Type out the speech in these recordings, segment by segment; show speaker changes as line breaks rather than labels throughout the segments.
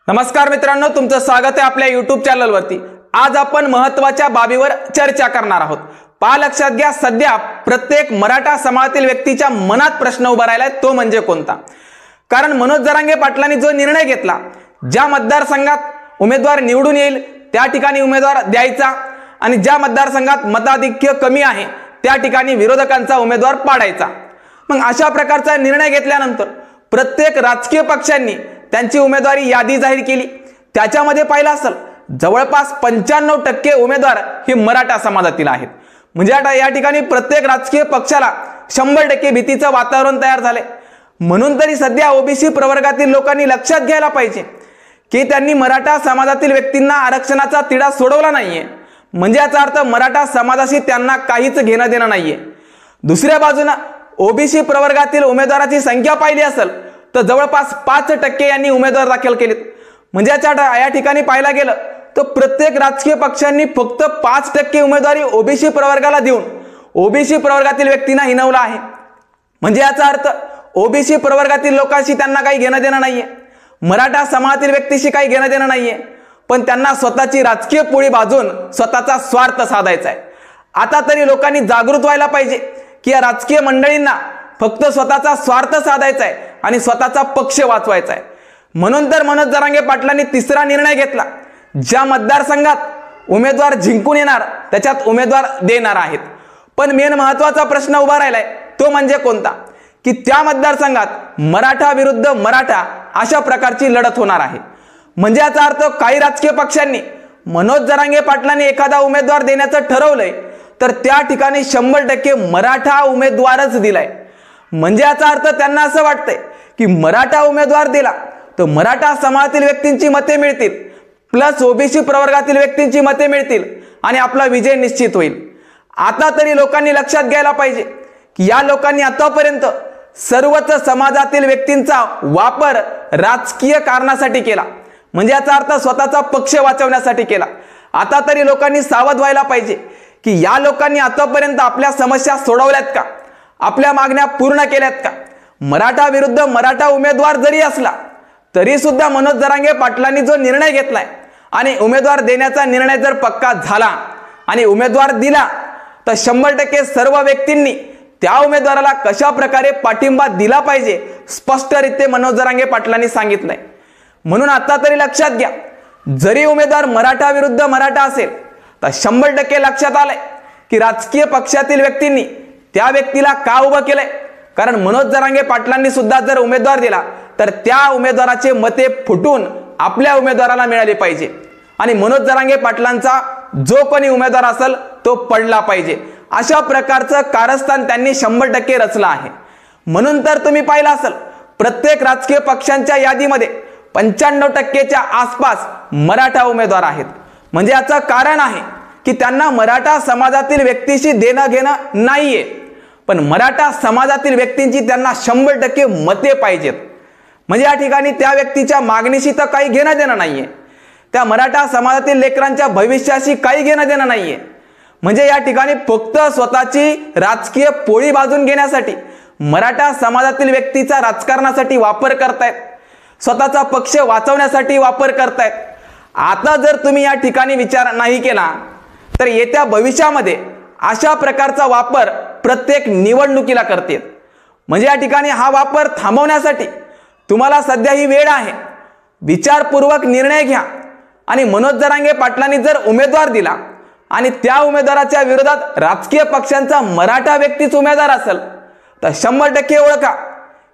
नमस्कार मित्रांनो, तुमचं स्वागत आहे आपल्या YouTube चॅनलवरती। आज आपण महत्त्वाच्या बाबीवर चर्चा करणार आहोत। पहा, लक्षात घ्या, सध्या प्रत्येक मराठा समाजातील व्यक्तीच्या मनात प्रश्न उभा राहिलाय, तो म्हणजे कोणता? कारण मनोज जरांगे पाटलांनी जो निर्णय घेतला, ज्या मतदारसंघात उमेदवार निवडून येईल त्या ठिकाणी उमेदवार द्यायचा आणि ज्या मतदारसंघात मताधिक्य कमी आहे त्या ठिकाणी विरोधकांचा उमेदवार पाडायचा। मग अशा प्रकारचा निर्णय घेतल्यानंतर प्रत्येक राजकीय पक्षांनी त्यांची उमेदवारी यादी जाहीर केली। त्याच्यामध्ये पाहिलं असेल जवळपास 95% उमेदवार हे मराठा समाजातील आहेत। म्हणजे आता या ठिकाणी प्रत्येक राजकीय पक्षाला 100% भीतीचं वातावरण तयार झाले। म्हणून तरी सध्या ओबीसी प्रवर्गातील लोकांनी लक्षात घ्यायला पाहिजे की त्यांनी मराठा समाजातील व्यक्तींना आरक्षणाचा तिढा सोडवला नाहीये। म्हणजे याचा अर्थ मराठा समाजाशी त्यांना काहीच घेणं देणं नाहीये। दुसऱ्या बाजूने ओबीसी प्रवर्गातील उमेदवाराची संख्या पाहिली असेल तर जवळपास 5% यांनी उमेदवार दाखल केलेत। म्हणजे या ठिकाणी पाहायला गेलं तर प्रत्येक राजकीय पक्षांनी फक्त 5% उमेदवारी ओबीसी प्रवर्गाला देऊन ओबीसी प्रवर्गातील व्यक्तींना हिणवलं आहे। म्हणजे याचा अर्थ ओबीसी प्रवर्गातील लोकांशी त्यांना काही घेणं देणं नाहीये, मराठा समाजातील व्यक्तीशी काही घेणं देणं नाहीये, पण त्यांना स्वतःची राजकीय पोळी भाजून स्वतःचा स्वार्थ साधायचा आहे। आता तरी लोकांनी जागृत व्हायला पाहिजे की या राजकीय मंडळींना फक्त स्वतःचा स्वार्थ साधायचा आहे आणि स्वतःचा पक्ष वाचवायचा आहे। म्हणून तर मनोज जरांगे पाटलांनी तिसरा निर्णय घेतला, ज्या मतदारसंघात उमेदवार जिंकून येणार त्याच्यात उमेदवार देणार आहेत। पण मेन महत्त्वाचा प्रश्न उभा राहिलाय, तो म्हणजे कोणता? की त्या मतदारसंघात मराठा विरुद्ध मराठा अशा प्रकारची लढत होणार आहे। म्हणजे याचा अर्थ काही राजकीय पक्षांनी मनोज जरांगे पाटलांनी एखादा उमेदवार देण्याचं ठरवलंय तर त्या ठिकाणी 100% मराठा उमेदवारच दिलाय। म्हणजे याचा अर्थ त्यांना असं वाटतंय की मराठा उमेदवार दिला तर मराठा समाजातील व्यक्तींची मते मिळतील प्लस ओबीसी प्रवर्गातील व्यक्तींची मते मिळतील आणि आपला विजय निश्चित होईल। आता तरी लोकांनी लक्षात घ्यायला पाहिजे की या लोकांनी आतापर्यंत सर्वच समाजातील व्यक्तींचा वापर राजकीय कारणासाठी केला। म्हणजे याचा अर्थ स्वतःचा पक्ष वाचवण्यासाठी केला। आता तरी लोकांनी सावध व्हायला पाहिजे की या लोकांनी आतापर्यंत आपल्या समस्या सोडवल्यात का, आपल्या मागण्या पूर्ण केल्यात का? मराठा विरुद्ध मराठा उमेदवार जरी असला तरी सुद्धा मनोज जरांगे पाटलांनी जो निर्णय घेतलाय आणि उमेदवार देण्याचा निर्णय जर पक्का झाला आणि उमेदवार दिला तर 100% सर्व व्यक्तींनी त्या उमेदवाराला कशा प्रकारे पाठिंबा दिला पाहिजे स्पष्टरित्या मनोज जरांगे पाटलांनी सांगितलंय। म्हणून आता तरी लक्षात घ्या, जरी उमेदवार मराठा विरुद्ध मराठा असेल तर 100% लक्षात आलंय की राजकीय पक्षातील व्यक्तींनी त्या व्यक्तीला का उभं केलंय। कारण मनोज जरांगे पाटलांनी सुद्धा जर उमेदवार दिला तर त्या उमेदवाराचे मते फुटून आपल्या उमेदवाराला मिळाले पाहिजे आणि मनोज जरांगे पाटलांचा जो कोणी उमेदवार असेल तो पडला पाहिजे। अशा प्रकारचं कारस्थान त्यांनी 100% रचलं आहे। म्हणून तर तुम्ही पाहिलं असेल प्रत्येक राजकीय पक्षांच्या यादीमध्ये 95%च्या आसपास मराठा उमेदवार आहेत। म्हणजे याचं कारण आहे की त्यांना मराठा समाजातील व्यक्तीशी देणं घेणं नाहीये, पण मराठा समाजातील व्यक्तींची त्यांना 100% मते पाहिजेत। म्हणजे या ठिकाणी त्या व्यक्तीच्या मागणीशी तर काही घेणं देणं नाहीये, त्या मराठा समाजातील लेकरांच्या भविष्याशी काही घेणं देणं नाहीये। म्हणजे या ठिकाणी फक्त स्वतःची राजकीय पोळी बाजून घेण्यासाठी मराठा समाजातील व्यक्तीचा राजकारणासाठी वापर करतायत, स्वतःचा पक्ष वाचवण्यासाठी वापर करतायत। आता जर तुम्ही या ठिकाणी विचार नाही केला तर येत्या भविष्यामध्ये अशा प्रकारचा वापर प्रत्येक निवडणुकीला करतात। म्हणजे या ठिकाणी हा वापर थांबवण्यासाठी तुम्हाला सध्या ही वेळ आहे, विचारपूर्वक निर्णय घ्या आणि मनोज जरांगे पाटलांनी जर उमेदवार दिला आणि त्या उमेदवाराच्या विरोधात राजकीय पक्षांचा मराठा व्यक्तीच उमेदवार असेल तर 100% ओळखा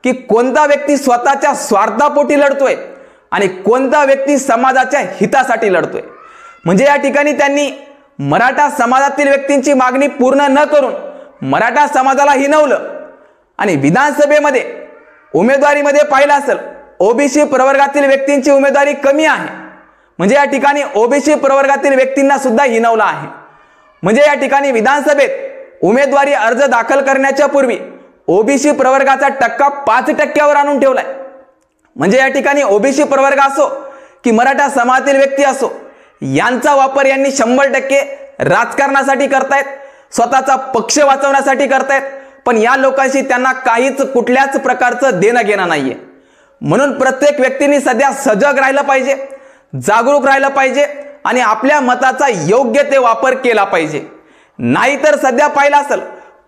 की कोणता व्यक्ती स्वतःच्या स्वार्थापोटी लढतोय आणि कोणता व्यक्ती समाजाच्या हितासाठी लढतोय। म्हणजे या ठिकाणी त्यांनी मराठा समाजातील व्यक्तींची मागणी पूर्ण न करून मराठा समाजाला हिणवलं आणि विधानसभेमध्ये उमेदवारीमध्ये पाहिलं असेल ओबीसी प्रवर्गातील व्यक्तींची उमेदवारी कमी आहे। म्हणजे या ठिकाणी ओबीसी प्रवर्गातील व्यक्तींना सुद्धा हिणवलं आहे। म्हणजे या ठिकाणी विधानसभेत उमेदवारी अर्ज दाखल करण्याच्या पूर्वी ओबीसी प्रवर्गाचा टक्का 5%वर आणून ठेवलाय। म्हणजे या ठिकाणी ओबीसी प्रवर्ग असो की मराठा समाजातील व्यक्ती असो यांचा वापर यांनी 100% राजकारणासाठी करतायत, स्वतःचा पक्ष वाचवण्यासाठी करतायत, पण या लोकांशी त्यांना काहीच कुठल्याच प्रकारचं देणं घेणं नाहीये। म्हणून प्रत्येक व्यक्तीने सध्या सजग राहिलं पाहिजे, जागरूक राहिलं पाहिजे आणि आपल्या मताचा योग्य ते वापर केला पाहिजे. नाहीतर सध्या पाहिलं असेल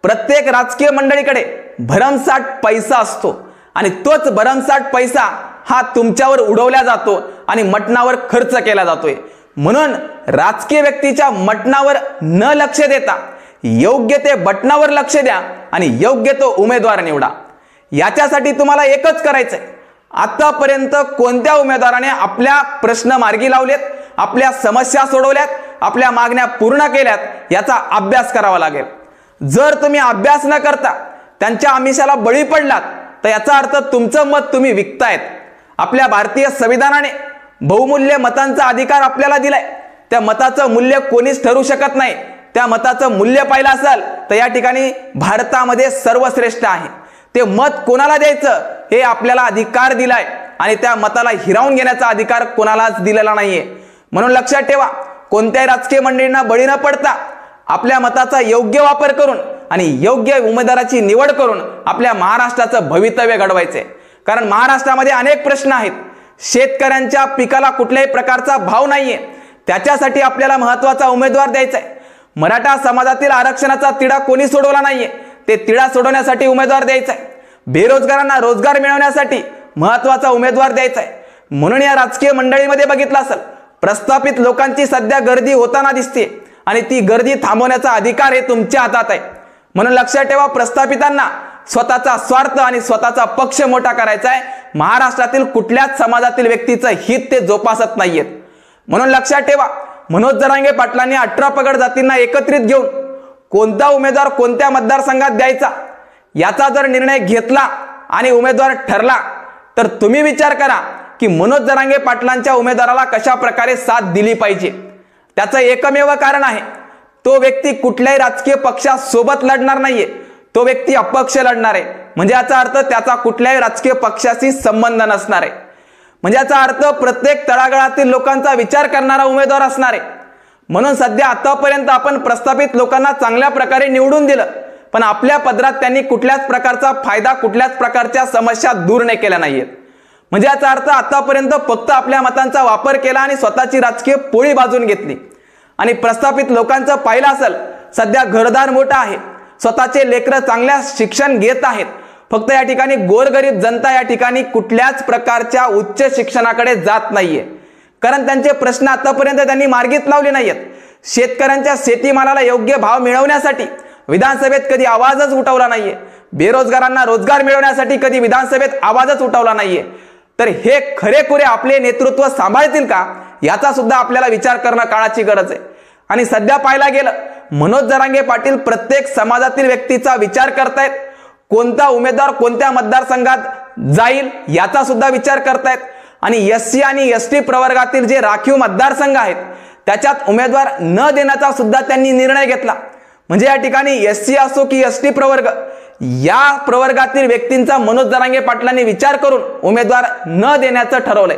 प्रत्येक राजकीय मंडळीकडे भरमसाठ पैसा असतो आणि तोच भरमसाठ पैसा हा तुमच्यावर उडवला जातो आणि मटणावर खर्च केला जातोय. म्हणून राजकीय व्यक्तीच्या मटणावर न लक्ष देता योग्य ते बटणावर लक्ष द्या आणि योग्य तो उमेदवार निवडा. याच्यासाठी तुम्हाला एकच करायचंय, आतापर्यंत कोणत्या उमेदवाराने आपल्या प्रश्न मार्गी लावलेत, आपल्या समस्या सोडवल्यात, आपल्या मागण्या पूर्ण केल्यात याचा अभ्यास करावा लागेल. जर तुम्ही अभ्यास न करता त्यांच्या आमिषाला बळी पडलात तर याचा अर्थ तुमचं मत तुम्ही विकतायत. आपल्या भारतीय संविधानाने बहुमूल्य मतांचा अधिकार आपल्याला दिलाय. त्या मताचं मूल्य कोणीच ठरवू शकत नाही. त्या मताचं मूल्य पाहिलं असेल तर या ठिकाणी भारतामध्ये सर्वश्रेष्ठ आहे. ते मत कोणाला द्यायचं हे आपल्याला अधिकार दिलाय आणि त्या मताला हिरावून घेण्याचा अधिकार कोणालाच दिलेला नाहीये. म्हणून लक्षात ठेवा, कोणत्याही राजकीय मंडळींना बळी न पडता आपल्या मताचा योग्य वापर करून आणि योग्य उमेदवाराची निवड करून आपल्या महाराष्ट्राचं भवितव्य घडवायचंय. कारण महाराष्ट्रामध्ये अनेक प्रश्न आहेत. शेतकऱ्यांच्या पिकाला कुठल्याही प्रकारचा भाव नाहीये, त्याच्यासाठी आपल्याला महत्वाचा उमेदवार द्यायचा आहे. मराठा समाजातील आरक्षणाचा तिढा कोणी सोडवला नाहीये, ते तिढा सोडवण्यासाठी उमेदवार द्यायचा आहे. बेरोजगारांना रोजगार मिळवण्यासाठी महत्वाचा उमेदवार द्यायचा आहे. म्हणून या राजकीय मंडळीमध्ये बघितलं असेल प्रस्थापित लोकांची सध्या गर्दी होताना दिसते आणि ती गर्दी थांबवण्याचा अधिकार हे तुमच्या हातात आहे. म्हणून लक्षात ठेवा, प्रस्थापितांना स्वतःचा स्वार्थ आणि स्वतःचा पक्ष मोठा करायचा आहे. महाराष्ट्रातील कुठल्याच समाजातील व्यक्तीचं हित ते जोपासत नाहीयेत. म्हणून लक्षात ठेवा, मनोज जरांगे पाटलांनी 18 पगड जातींना एकत्रित घेऊन कोणता उमेदवार कोणत्या मतदारसंघात द्यायचा याचा जर निर्णय घेतला आणि उमेदवार ठरला तर तुम्ही विचार करा की मनोज जरांगे पाटलांच्या उमेदवाराला कशा प्रकारे साथ दिली पाहिजे. त्याचं एकमेव कारण आहे, तो व्यक्ती कुठल्याही राजकीय पक्षासोबत लढणार नाहीये, तो व्यक्ती अपक्ष लढणार आहे. म्हणजे याचा अर्थ त्याचा कुठल्याही राजकीय पक्षाशी संबंध नसणार आहे. म्हणजे याचा अर्थ प्रत्येक तळागाळातील लोकांचा विचार करणारा उमेदवार असणार आहे. म्हणून सध्या आतापर्यंत आपण प्रस्थापित लोकांना चांगल्या प्रकारे निवडून दिलं, पण आपल्या पदरात त्यांनी कुठल्याच प्रकारचा फायदा, कुठल्याच प्रकारच्या समस्या दूर नाही केल्या नाहीयेत. म्हणजे याचा अर्थ आतापर्यंत फक्त आपल्या मतांचा वापर केला आणि स्वतःची राजकीय पोळी बाजून घेतली. आणि प्रस्थापित लोकांचं पाहिलं असेल सध्या घरदार मोठा आहे, स्वतःचे लेकरं चांगल्या शिक्षण घेत आहेत. फक्त या ठिकाणी गोरगरीब जनता या ठिकाणी कुठल्याच प्रकारच्या उच्च शिक्षणाकडे जात नाहीये, कारण त्यांचे प्रश्न आतापर्यंत त्यांनी मार्गीत लावले नाहीयेत. शेतकऱ्यांच्या शेतीमालाला योग्य भाव मिळवण्यासाठी विधानसभेत कधी आवाजच उठवला नाहीये. बेरोजगारांना रोजगार मिळवण्यासाठी कधी विधानसभेत आवाजच उठवला नाहीये. तर हे खरेखुरे आपले नेतृत्व सांभाळतील का याचा सुद्धा आपल्याला विचार करणं काळाची गरज आहे. आणि सध्या पाहायला गेलं मनोज जरांगे पाटील प्रत्येक समाजातील व्यक्तीचा विचार करतायत. कोणता उमेदवार कोणत्या मतदारसंघात जाईल याचा सुद्धा विचार करतायत. आणि एससी आणि एसटी प्रवर्गातील जे राखीव मतदारसंघ आहेत त्याच्यात उमेदवार न देण्याचा सुद्धा त्यांनी निर्णय घेतला. म्हणजे या ठिकाणी एससी असो की एसटी प्रवर्ग या प्रवर्गातील व्यक्तींचा मनोज जरांगे पाटलांनी विचार करून उमेदवार न देण्याचं ठरवलंय,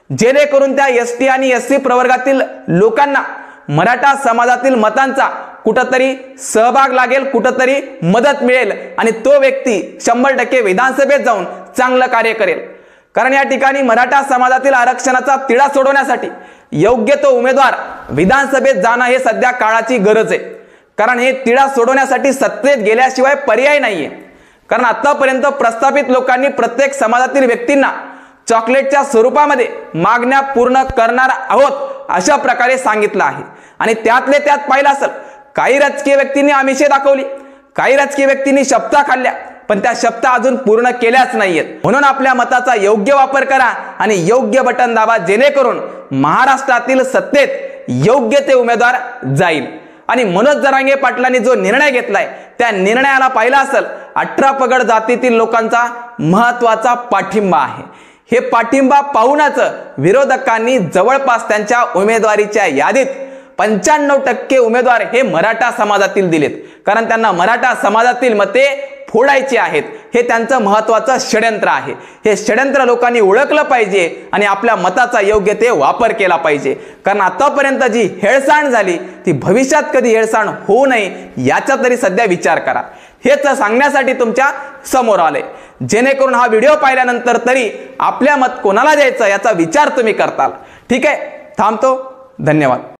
जेणेकरून त्या एसटी आणि एससी प्रवर्गातील लोकांना मराठा समाजातील मतांचा कुठंतरी सहभाग लागेल, कुठंतरी मदत मिळेल आणि तो व्यक्ती 100% विधानसभेत जाऊन चांगलं कार्य करेल. कारण या ठिकाणी मराठा समाजातील आरक्षणाचा तिढा सोडवण्यासाठी योग्य तो उमेदवार विधानसभेत जाणं हे सध्या काळाची गरज आहे. कारण हे तिढा सोडवण्यासाठी सत्तेत गेल्याशिवाय पर्याय नाहीये. कारण आतापर्यंत प्रस्थापित लोकांनी प्रत्येक समाजातील व्यक्तींना चॉकलेटच्या स्वरूपामध्ये मागण्या पूर्ण करणार आहोत अशा प्रकारे सांगितलं आहे. आणि त्यातले त्यात पाहिलं असेल काही राजकीय व्यक्तींनी आमिषे दाखवली, काही राजकीय व्यक्तींनी शपथा खाल्ल्या, पण त्या शपथा अजून पूर्ण केल्याच नाहीयेत. म्हणून आपल्या मताचा योग्य वापर करा आणि योग्य बटन दाबा, जेणेकरून महाराष्ट्रातील सत्तेत योग्य ते उमेदवार जाईल. आणि मनोज जरांगे पाटलांनी जो निर्णय घेतलाय त्या निर्णयाला पाहिलं असेल 18 पगड जातीतील लोकांचा महत्वाचा पाठिंबा आहे. हे पाठिंबा पाहूनच विरोधकांनी जवळपास त्यांच्या उमेदवारीच्या यादीत 95% उमेदवार हे मराठा समाजातील दिलेत. कारण त्यांना मराठा समाजातील मते फोडायची आहेत. हे त्यांचं महत्वाचं षड्यंत्र आहे. हे षड्यंत्र लोकांनी ओळखलं पाहिजे आणि आपल्या मताचा योग्य ते वापर केला पाहिजे. कारण आतापर्यंत जी हेळसांड झाली ती भविष्यात कधी हेळसांड होऊ नये याचा तरी सध्या विचार करा. हेच सांगण्यासाठी तुमच्या समोर आले, जेणेकरून हा व्हिडिओ पाहिल्यानंतर तरी आपल्या मत कोणाला द्यायचं याचा विचार तुम्ही करताल। ठीक आहे, थांबतो, धन्यवाद।